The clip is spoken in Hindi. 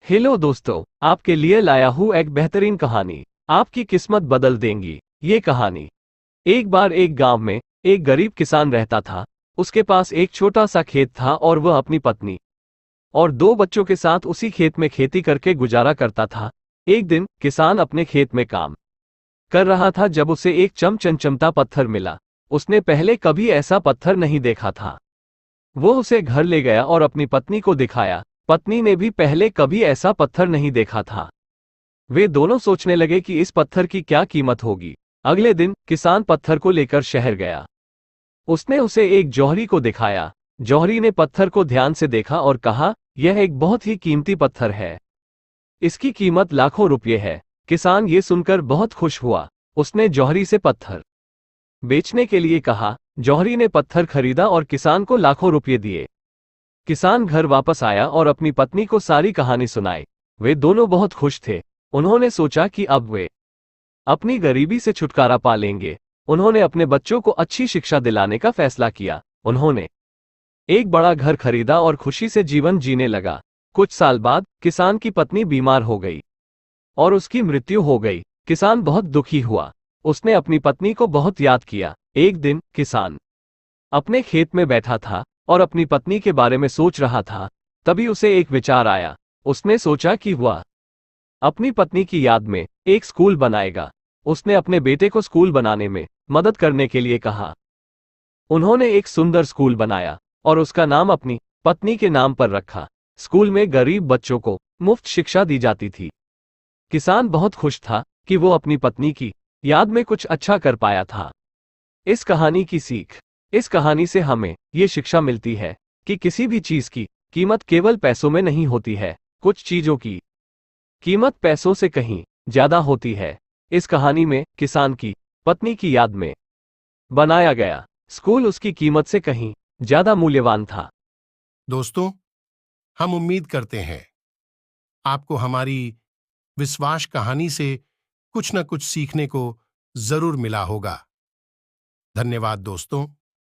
हेलो दोस्तों, आपके लिए लाया हूँ एक बेहतरीन कहानी। आपकी किस्मत बदल देंगी ये कहानी। एक बार एक गांव में एक गरीब किसान रहता था। उसके पास एक छोटा सा खेत था और वह अपनी पत्नी और दो बच्चों के साथ उसी खेत में खेती करके गुजारा करता था। एक दिन किसान अपने खेत में काम कर रहा था जब उसे एक चमचमता पत्थर मिला। उसने पहले कभी ऐसा पत्थर नहीं देखा था। वो उसे घर ले गया और अपनी पत्नी को दिखाया। पत्नी ने भी पहले कभी ऐसा पत्थर नहीं देखा था। वे दोनों सोचने लगे कि इस पत्थर की क्या कीमत होगी। अगले दिन किसान पत्थर को लेकर शहर गया। उसने उसे एक जौहरी को दिखाया। जौहरी ने पत्थर को ध्यान से देखा और कहा, यह एक बहुत ही कीमती पत्थर है। इसकी कीमत लाखों रुपये है। किसान ये सुनकर बहुत खुश हुआ। उसने जौहरी से पत्थर बेचने के लिए कहा। जौहरी ने पत्थर खरीदा और किसान को लाखों रुपये दिए। किसान घर वापस आया और अपनी पत्नी को सारी कहानी सुनाई। वे दोनों बहुत खुश थे। उन्होंने सोचा कि अब वे अपनी गरीबी से छुटकारा पा लेंगे। उन्होंने अपने बच्चों को अच्छी शिक्षा दिलाने का फैसला किया। उन्होंने एक बड़ा घर खरीदा और खुशी से जीवन जीने लगा। कुछ साल बाद किसान की पत्नी बीमार हो गई और उसकी मृत्यु हो गई। किसान बहुत दुखी हुआ। उसने अपनी पत्नी को बहुत याद किया। एक दिन किसान अपने खेत में बैठा था और अपनी पत्नी के बारे में सोच रहा था। तभी उसे एक विचार आया। उसने सोचा कि वह अपनी पत्नी की याद में एक स्कूल बनाएगा। उसने अपने बेटे को स्कूल बनाने में मदद करने के लिए कहा। उन्होंने एक सुंदर स्कूल बनाया और उसका नाम अपनी पत्नी के नाम पर रखा। स्कूल में गरीब बच्चों को मुफ्त शिक्षा दी जाती थी। किसान बहुत खुश था कि वो अपनी पत्नी की याद में कुछ अच्छा कर पाया था। इस कहानी की सीख। इस कहानी से हमें ये शिक्षा मिलती है कि किसी भी चीज की कीमत केवल पैसों में नहीं होती है। कुछ चीजों की कीमत पैसों से कहीं ज्यादा होती है। इस कहानी में किसान की पत्नी की याद में बनाया गया स्कूल उसकी कीमत से कहीं ज्यादा मूल्यवान था। दोस्तों, हम उम्मीद करते हैं आपको हमारी विश्वास कहानी से कुछ न कुछ सीखने को जरूर मिला होगा। धन्यवाद दोस्तों।